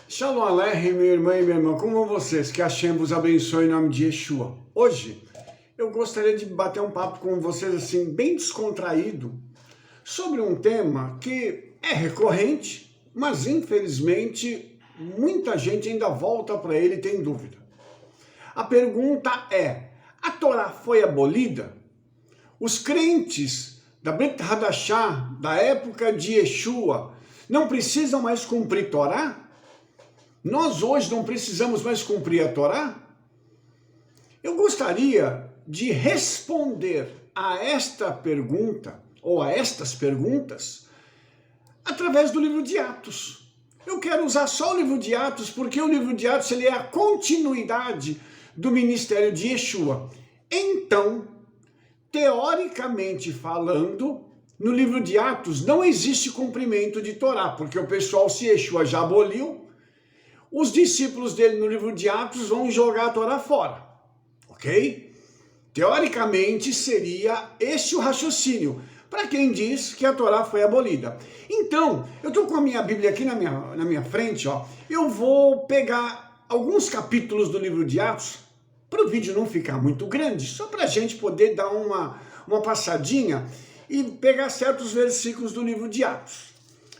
Shalom Aleichem, minha irmã e minha irmã, como vão vocês? Que Hashem vos abençoe em nome de Yeshua. Hoje, eu gostaria de bater um papo com vocês assim, bem descontraído, sobre um tema que é recorrente, mas infelizmente muita gente ainda volta para ele e tem dúvida. A pergunta é, a Torá foi abolida? Os crentes da Brit Hadashah, da época de Yeshua, não precisam mais cumprir Torá? Nós hoje não precisamos mais cumprir a Torá? Eu gostaria de responder a esta pergunta, ou a estas perguntas, através do livro de Atos. Eu quero usar só o livro de Atos, porque o livro de Atos ele é a continuidade do ministério de Yeshua. Então, teoricamente falando, no livro de Atos não existe cumprimento de Torá, porque o pessoal, se Yeshua já aboliu, os discípulos dele no livro de Atos vão jogar a Torá fora, ok? Teoricamente seria esse o raciocínio, para quem diz que a Torá foi abolida. Então, eu estou com a minha Bíblia aqui na minha frente, ó. Eu vou pegar alguns capítulos do livro de Atos, para o vídeo não ficar muito grande, só para a gente poder dar uma passadinha e pegar certos versículos do livro de Atos,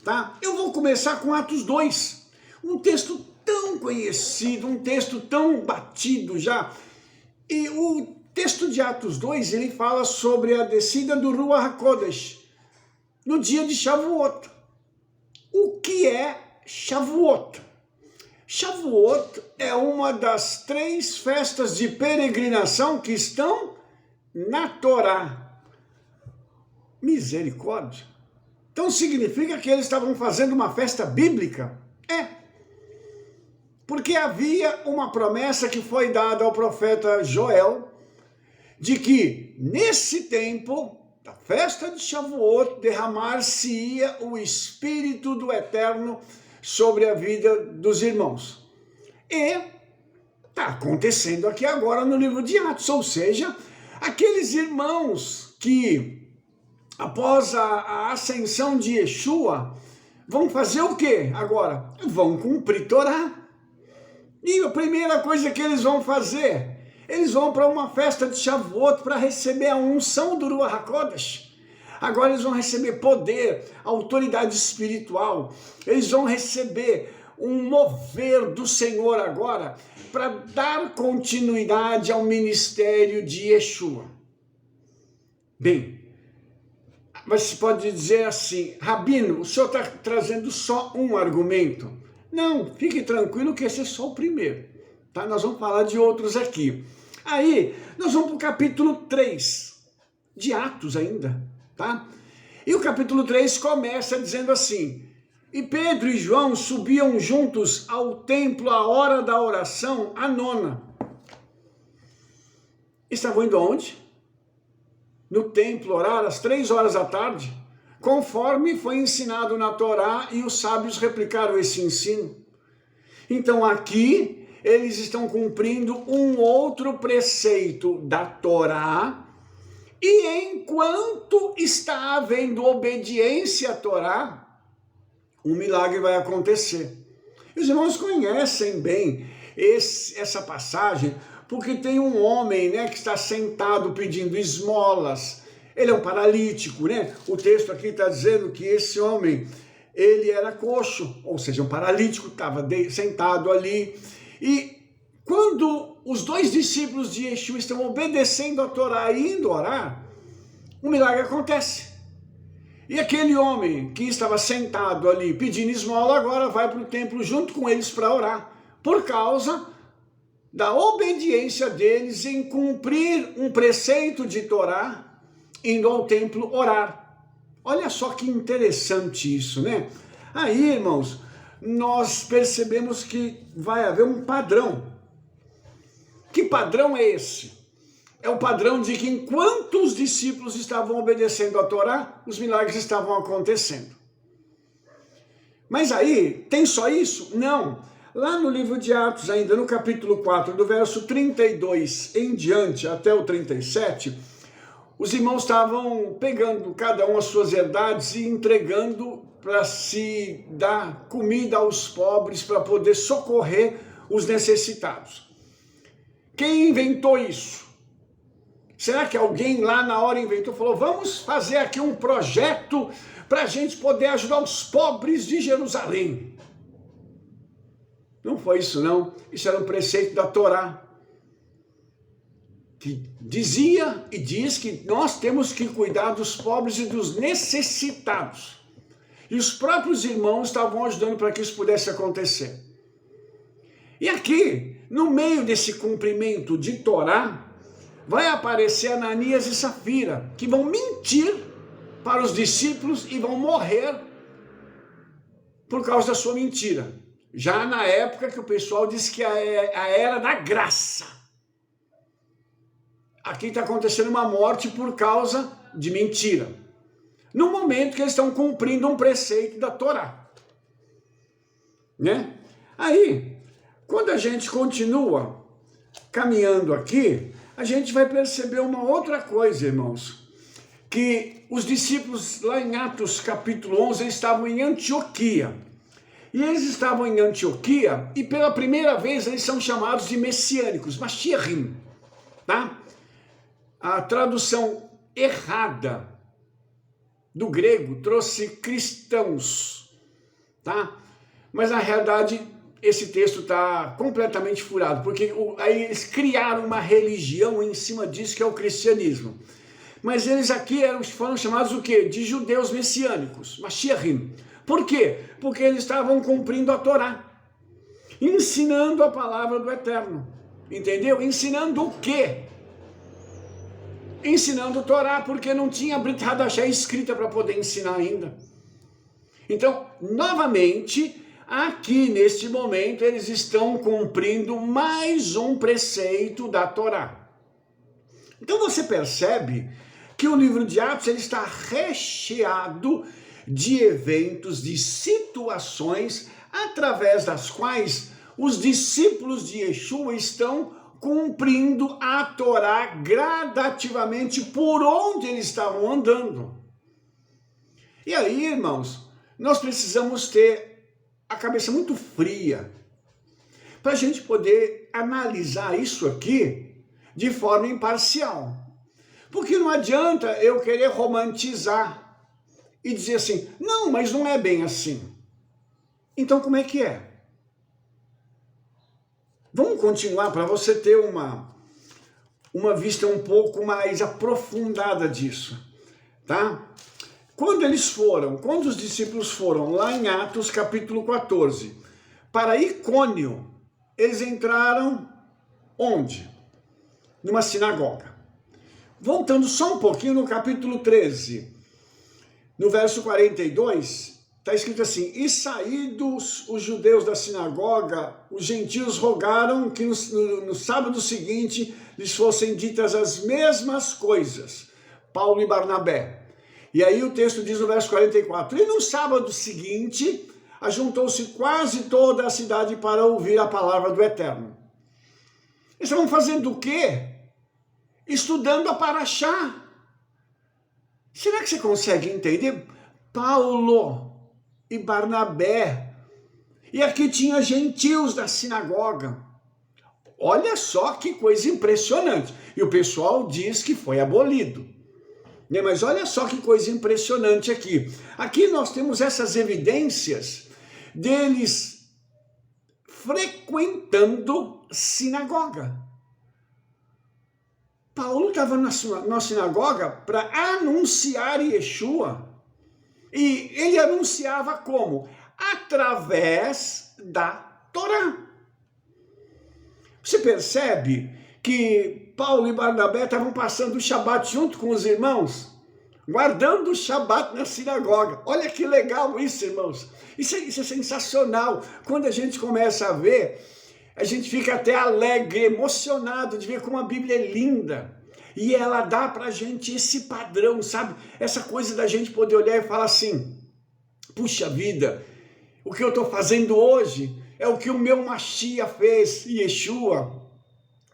tá? Eu vou começar com Atos 2, um texto tão conhecido, um texto tão batido já. E o texto de Atos 2, ele fala sobre a descida do Ruach HaKodesh no dia de Shavuot. O que é Shavuot? Shavuot é uma das 3 festas de peregrinação que estão na Torá. Misericórdia! Então significa que eles estavam fazendo uma festa bíblica? É. Porque havia uma promessa que foi dada ao profeta Joel, de que nesse tempo, da festa de Shavuot, derramar-se-ia o Espírito do Eterno sobre a vida dos irmãos. E está acontecendo aqui agora no livro de Atos, ou seja, aqueles irmãos que, após a ascensão de Yeshua, vão fazer o quê agora? Vão cumprir Torá. E a primeira coisa que eles vão fazer, eles vão para uma festa de Shavuot para receber a unção do Ruach HaKodesh. Agora eles vão receber poder, autoridade espiritual. Eles vão receber um mover do Senhor agora para dar continuidade ao ministério de Yeshua. Bem, mas se pode dizer assim, Rabino, o senhor está trazendo só um argumento? Não, fique tranquilo que esse é só o primeiro, tá? Nós vamos falar de outros aqui. Aí, nós vamos para o capítulo 3, de Atos ainda, tá? E o capítulo 3 começa dizendo assim, e Pedro e João subiam juntos ao templo à hora da oração, a 9ª. Estavam indo aonde? No templo orar às 3 horas da tarde, conforme foi ensinado na Torá, e os sábios replicaram esse ensino. Então aqui eles estão cumprindo um outro preceito da Torá, e enquanto está havendo obediência à Torá, um milagre vai acontecer. E os irmãos conhecem bem essa passagem, porque tem um homem, né, que está sentado pedindo esmolas. Ele é um paralítico, né? O texto aqui está dizendo que esse homem, ele era coxo, ou seja, um paralítico, estava sentado ali. E quando os 2 discípulos de Yeshua estão obedecendo a Torá e indo orar, um milagre acontece. E aquele homem que estava sentado ali pedindo esmola, agora vai para o templo junto com eles para orar, por causa da obediência deles em cumprir um preceito de Torá, indo ao templo orar. Olha só que interessante isso, né? Aí, irmãos, nós percebemos que vai haver um padrão. Que padrão é esse? É o padrão de que enquanto os discípulos estavam obedecendo a Torá, os milagres estavam acontecendo. Mas aí, tem só isso? Não. Lá no livro de Atos, ainda no capítulo 4, do verso 32 em diante até o 37, os irmãos estavam pegando cada um as suas herdades e entregando para se dar comida aos pobres, para poder socorrer os necessitados. Quem inventou isso? Será que alguém lá na hora inventou, falou, vamos fazer aqui um projeto para a gente poder ajudar os pobres de Jerusalém? Não foi isso não, isso era um preceito da Torá, que dizia e diz que nós temos que cuidar dos pobres e dos necessitados. E os próprios irmãos estavam ajudando para que isso pudesse acontecer. E aqui, no meio desse cumprimento de Torá, vai aparecer Ananias e Safira, que vão mentir para os discípulos e vão morrer por causa da sua mentira. Já na época que o pessoal diz que é a era da graça. Aqui está acontecendo uma morte por causa de mentira. No momento que eles estão cumprindo um preceito da Torá. Né? Aí, quando a gente continua caminhando aqui, a gente vai perceber uma outra coisa, irmãos. Que os discípulos, lá em Atos capítulo 11, eles estavam em Antioquia. E eles estavam em Antioquia e pela primeira vez eles são chamados de messiânicos, Mashiachim, tá? A tradução errada do grego trouxe cristãos, tá? Mas na realidade esse texto está completamente furado, porque aí eles criaram uma religião em cima disso que é o cristianismo. Mas eles aqui foram chamados o quê? De judeus messiânicos, Mashiachim. Por quê? Porque eles estavam cumprindo a Torá, ensinando a palavra do Eterno, entendeu? Ensinando o quê? Ensinando a Torá, porque não tinha Brit Hadashah escrita para poder ensinar ainda. Então, novamente, aqui neste momento, eles estão cumprindo mais um preceito da Torá. Então você percebe que o livro de Atos ele está recheado de eventos, de situações através das quais os discípulos de Yeshua estão cumprindo a Torá gradativamente por onde eles estavam andando. E aí, irmãos, nós precisamos ter a cabeça muito fria para a gente poder analisar isso aqui de forma imparcial. Porque não adianta eu querer romantizar e dizer assim, não, mas não é bem assim. Então como é que é? Vamos continuar para você ter uma vista um pouco mais aprofundada disso, tá? Quando os discípulos foram lá em Atos capítulo 14, para Icônio, eles entraram onde? Numa sinagoga. Voltando só um pouquinho no capítulo 13, no verso 42, está escrito assim, e saídos os judeus da sinagoga, os gentios rogaram que no sábado seguinte lhes fossem ditas as mesmas coisas, Paulo e Barnabé. E aí o texto diz no verso 44, e no sábado seguinte, ajuntou-se quase toda a cidade para ouvir a palavra do Eterno. Eles estavam fazendo o quê? Estudando a Paraxá. Será que você consegue entender? Paulo e Barnabé. E aqui tinha gentios da sinagoga. Olha só que coisa impressionante. E o pessoal diz que foi abolido. Mas olha só que coisa impressionante aqui. Aqui nós temos essas evidências deles frequentando sinagoga. Paulo estava na sinagoga para anunciar Yeshua. E ele anunciava como? Através da Torá. Você percebe que Paulo e Barnabé estavam passando o Shabat junto com os irmãos? Guardando o Shabat na sinagoga. Olha que legal isso, irmãos. Isso é sensacional. Quando a gente começa a ver, a gente fica até alegre, emocionado de ver como a Bíblia é linda. E ela dá pra gente esse padrão, sabe? Essa coisa da gente poder olhar e falar assim, puxa vida, o que eu estou fazendo hoje é o que o meu Mashiach fez, Yeshua.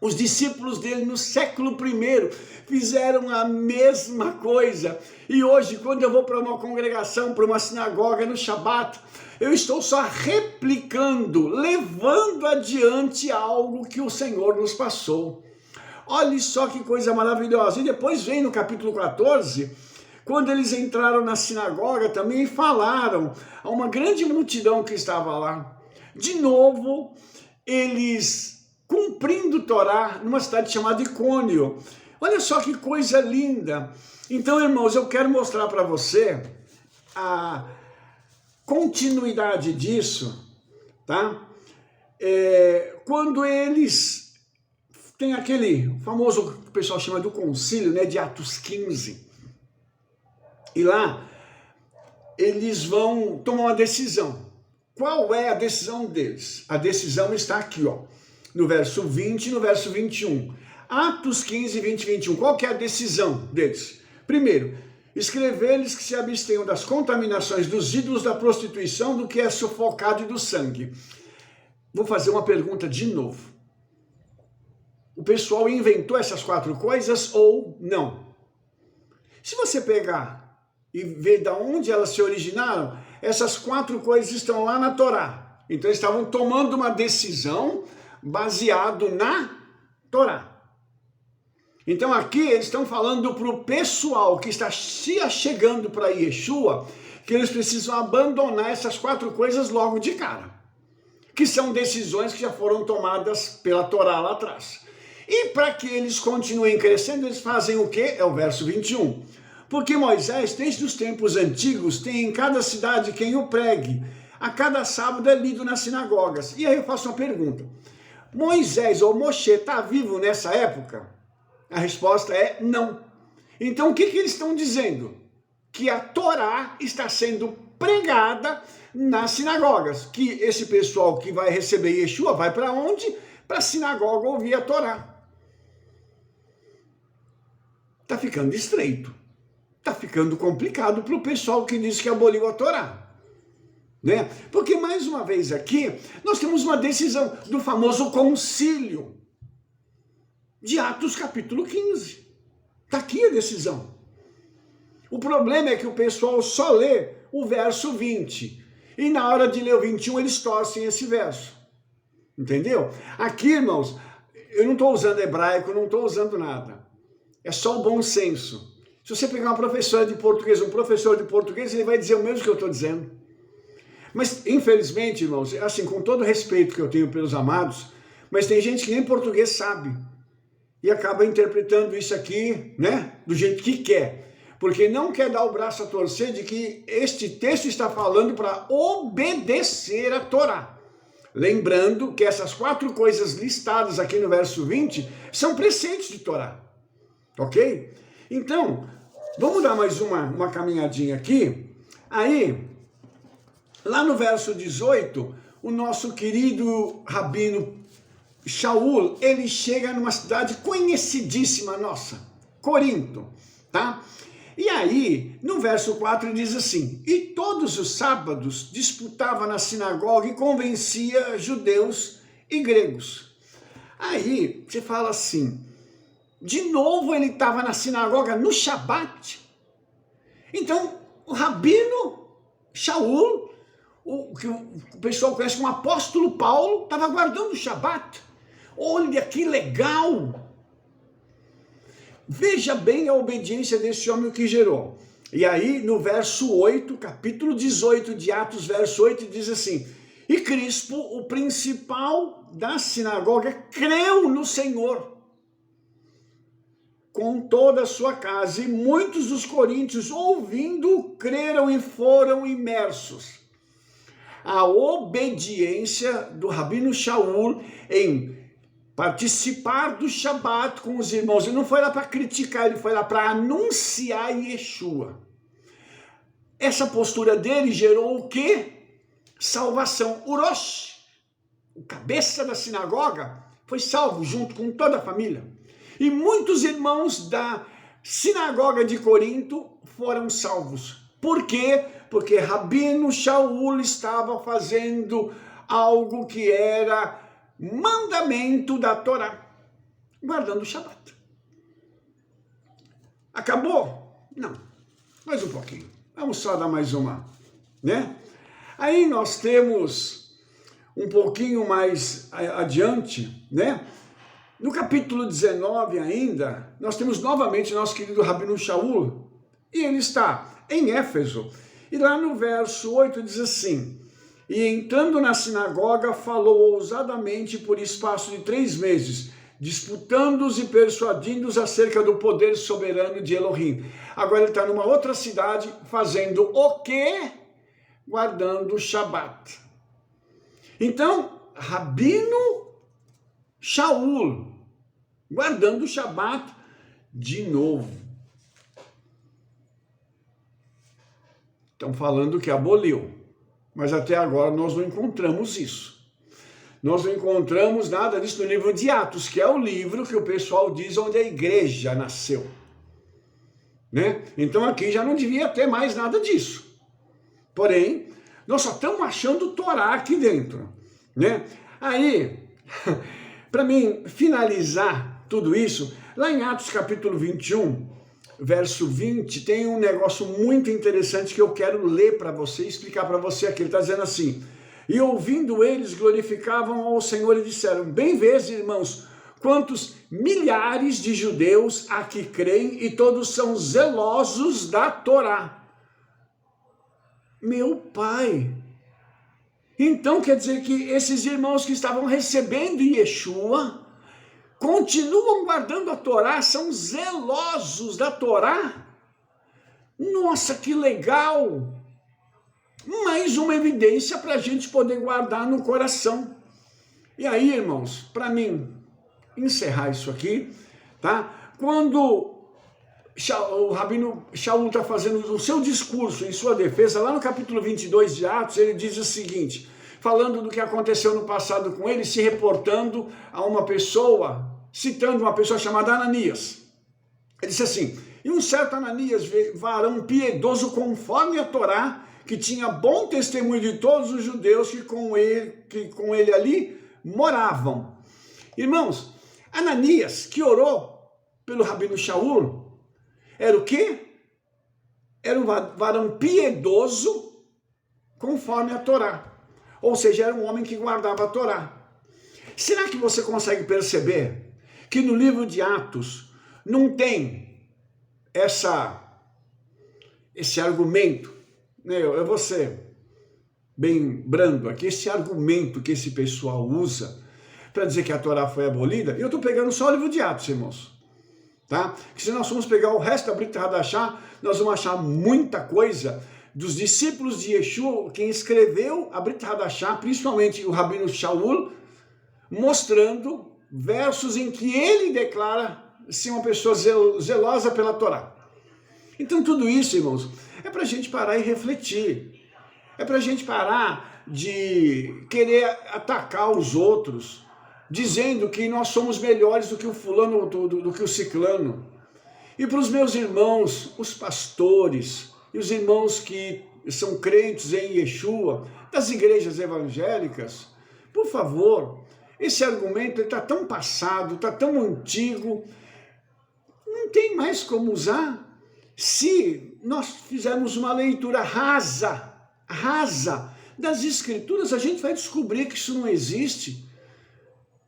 Os discípulos dele no século I fizeram a mesma coisa. E hoje, quando eu vou para uma congregação, para uma sinagoga no Shabat, eu estou só replicando, levando adiante algo que o Senhor nos passou. Olha só que coisa maravilhosa. E depois vem no capítulo 14, quando eles entraram na sinagoga também e falaram a uma grande multidão que estava lá. De novo, eles cumprindo Torá numa cidade chamada Icônio. Olha só que coisa linda. Então, irmãos, eu quero mostrar para você a continuidade disso, tá? Quando eles têm aquele famoso, que o pessoal chama do concílio, né, de Atos 15, e lá eles vão tomar uma decisão. Qual é a decisão deles? A decisão está aqui, ó, no verso 20 e no verso 21. Atos 15, 20 e 21. Qual que é a decisão deles? Primeiro, escrever-lhes que se abstenham das contaminações dos ídolos, da prostituição, do que é sufocado e do sangue. Vou fazer uma pergunta de novo. O pessoal inventou essas 4 coisas ou não? Se você pegar e ver de onde elas se originaram, essas 4 coisas estão lá na Torá. Então eles estavam tomando uma decisão baseado na Torá. Então aqui eles estão falando para o pessoal que está se achegando para Yeshua, que eles precisam abandonar essas 4 coisas logo de cara, que são decisões que já foram tomadas pela Torá lá atrás. E para que eles continuem crescendo, eles fazem o quê? É o verso 21. Porque Moisés, desde os tempos antigos, tem em cada cidade quem o pregue. A cada sábado é lido nas sinagogas. E aí eu faço uma pergunta. Moisés ou Moshe está vivo nessa época? A resposta é não. Então o que eles estão dizendo? Que a Torá está sendo pregada nas sinagogas. Que esse pessoal que vai receber Yeshua vai para onde? Para a sinagoga ouvir a Torá. Está ficando estreito. Está ficando complicado para o pessoal que diz que aboliu a Torá. Né? Porque, mais uma vez aqui, nós temos uma decisão do famoso concílio de Atos capítulo 15. Está aqui a decisão. O problema é que o pessoal só lê o verso 20. E na hora de ler o 21, eles torcem esse verso. Entendeu? Aqui, irmãos, eu não estou usando hebraico, não estou usando nada. É só o bom senso. Se você pegar uma professora de português, um professor de português, ele vai dizer o mesmo que eu estou dizendo. Mas, infelizmente, irmãos, assim, com todo o respeito que eu tenho pelos amados, mas tem gente que nem português sabe. E acaba interpretando isso aqui, né, do jeito que quer. Porque não quer dar o braço a torcer de que este texto está falando para obedecer a Torá. Lembrando que essas 4 coisas listadas aqui no verso 20 são preceitos de Torá. Ok? Então, vamos dar mais uma caminhadinha aqui. Aí, lá no verso 18, o nosso querido Rabino Shaul, ele chega numa cidade conhecidíssima nossa, Corinto, tá? E aí, no verso 4, ele diz assim: e todos os sábados disputava na sinagoga e convencia judeus e gregos. Aí, você fala assim, de novo ele estava na sinagoga no Shabat. Então, o Rabino Shaul, que o pessoal conhece como apóstolo Paulo, estava guardando o Shabat. Olha que legal! Veja bem a obediência desse homem, o que gerou. E aí, no verso 8, capítulo 18 de Atos, verso 8, diz assim: e Crispo, o principal da sinagoga, creu no Senhor com toda a sua casa, e muitos dos coríntios, ouvindo, creram e foram imersos. A obediência do Rabino Shaul em participar do Shabat com os irmãos. Ele não foi lá para criticar, ele foi lá para anunciar Yeshua. Essa postura dele gerou o quê? Salvação. Urosh, o cabeça da sinagoga, foi salvo junto com toda a família. E muitos irmãos da sinagoga de Corinto foram salvos. Por quê? Porque Rabino Shaul estava fazendo algo que era mandamento da Torá. guardando o Shabat. Acabou? Não. Mais um pouquinho. Vamos só dar mais uma, né? Aí nós temos um pouquinho mais adiante, né? No capítulo 19 ainda, nós temos novamente nosso querido Rabino Shaul, e ele está em Éfeso, e lá no verso 8 diz assim: e entrando na sinagoga, falou ousadamente por espaço de 3 meses, disputando-os e persuadindo-os acerca do poder soberano de Elohim. Agora ele está numa outra cidade, fazendo o quê? Guardando o Shabat. Então, Rabino Shaul, guardando o Shabat de novo. Estão falando que aboliu, mas até agora nós não encontramos isso. Nós não encontramos nada disso no livro de Atos, que é o livro que o pessoal diz onde a igreja nasceu, né? Então aqui já não devia ter mais nada disso. Porém, nós só estamos achando Torá aqui dentro, né? Aí, para mim finalizar tudo isso, lá em Atos capítulo 21, verso 20, tem um negócio muito interessante que eu quero ler para você e explicar para você aqui. Ele está dizendo assim: e ouvindo eles, glorificavam ao Senhor e disseram: bem vês, irmãos, quantos milhares de judeus aqui creem e todos são zelosos da Torá. Meu pai! Então quer dizer que esses irmãos que estavam recebendo Yeshua continuam guardando a Torá, são zelosos da Torá? Nossa, que legal! Mais uma evidência para a gente poder guardar no coração. E aí, irmãos, para mim encerrar isso aqui, tá? Quando o Rabino Shaul está fazendo o seu discurso em sua defesa, lá no capítulo 22 de Atos, ele diz o seguinte, falando do que aconteceu no passado com ele, se reportando a uma pessoa, citando uma pessoa chamada Ananias. Ele disse assim: e um certo Ananias, varão piedoso conforme a Torá, que tinha bom testemunho de todos os judeus que com ele ali moravam. Irmãos, Ananias, que orou pelo Rabino Shaul, era o quê? Era um varão piedoso conforme a Torá. Ou seja, era um homem que guardava a Torá. Será que você consegue perceber que no livro de Atos não tem esse argumento, né? Eu vou ser bem brando aqui, esse argumento que esse pessoal usa para dizer que a Torá foi abolida, e eu estou pegando só o livro de Atos, irmãos. Tá? Que se nós formos pegar o resto da Brit Hadashah, nós vamos achar muita coisa dos discípulos de Yeshua, quem escreveu a Brit Hadashah, principalmente o Rabino Shaul, mostrando versos em que ele declara ser uma pessoa zelosa pela Torá. Então tudo isso, irmãos, é para a gente parar e refletir. É para a gente parar de querer atacar os outros, dizendo que nós somos melhores do que o fulano, do que o ciclano. E para os meus irmãos, os pastores, e os irmãos que são crentes em Yeshua, das igrejas evangélicas, por favor, esse argumento está tão passado, está tão antigo, não tem mais como usar. Se nós fizermos uma leitura rasa das escrituras, a gente vai descobrir que isso não existe.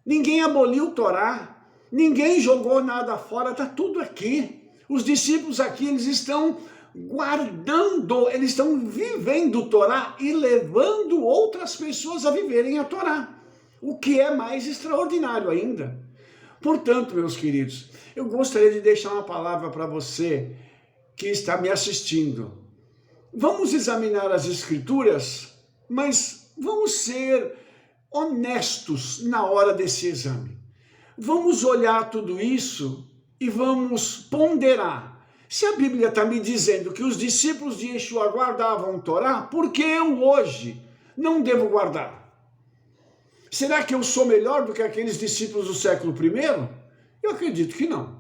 Ninguém aboliu Torá, ninguém jogou nada fora, está tudo aqui. Os discípulos aqui, eles estão guardando, eles estão vivendo Torá e levando outras pessoas a viverem a Torá, o que é mais extraordinário ainda. Portanto, meus queridos, eu gostaria de deixar uma palavra para você que está me assistindo. Vamos examinar as escrituras, mas vamos ser honestos na hora desse exame. Vamos olhar tudo isso e vamos ponderar. Se a Bíblia está me dizendo que os discípulos de Yeshua guardavam Torá, por que eu hoje não devo guardar? Será que eu sou melhor do que aqueles discípulos do século I? Eu acredito que não.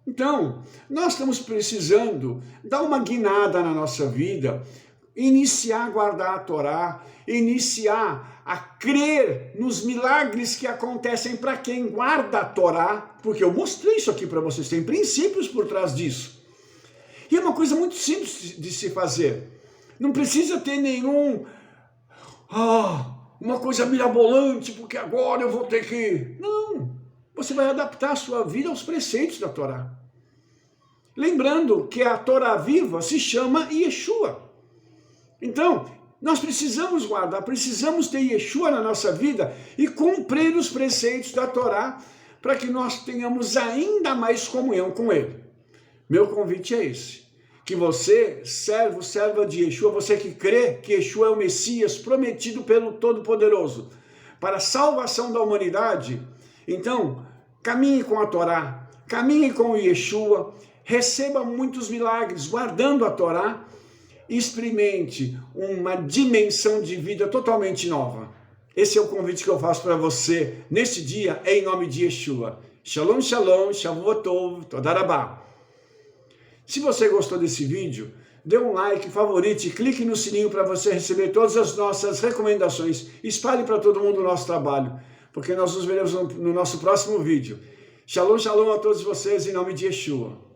Então, nós estamos precisando dar uma guinada na nossa vida, iniciar a guardar a Torá, iniciar a crer nos milagres que acontecem para quem guarda a Torá, porque eu mostrei isso aqui para vocês, tem princípios por trás disso. E é uma coisa muito simples de se fazer. Não precisa ter uma coisa mirabolante, porque agora eu vou ter que... Não, você vai adaptar a sua vida aos preceitos da Torá. Lembrando que a Torá viva se chama Yeshua. Então, nós precisamos guardar, precisamos ter Yeshua na nossa vida e cumprir os preceitos da Torá para que nós tenhamos ainda mais comunhão com Ele. Meu convite é esse, que você, servo, serva de Yeshua, você que crê que Yeshua é o Messias prometido pelo Todo-Poderoso para a salvação da humanidade, então, caminhe com a Torá, caminhe com o Yeshua, receba muitos milagres guardando a Torá, experimente uma dimensão de vida totalmente nova. Esse é o convite que eu faço para você neste dia, em nome de Yeshua. Shalom, shalom, Shavuot Tov, Toda Rabá. Se você gostou desse vídeo, dê um like, favorite, clique no sininho para você receber todas as nossas recomendações. Espalhe para todo mundo o nosso trabalho, porque nós nos veremos no nosso próximo vídeo. Shalom, shalom a todos vocês, em nome de Yeshua.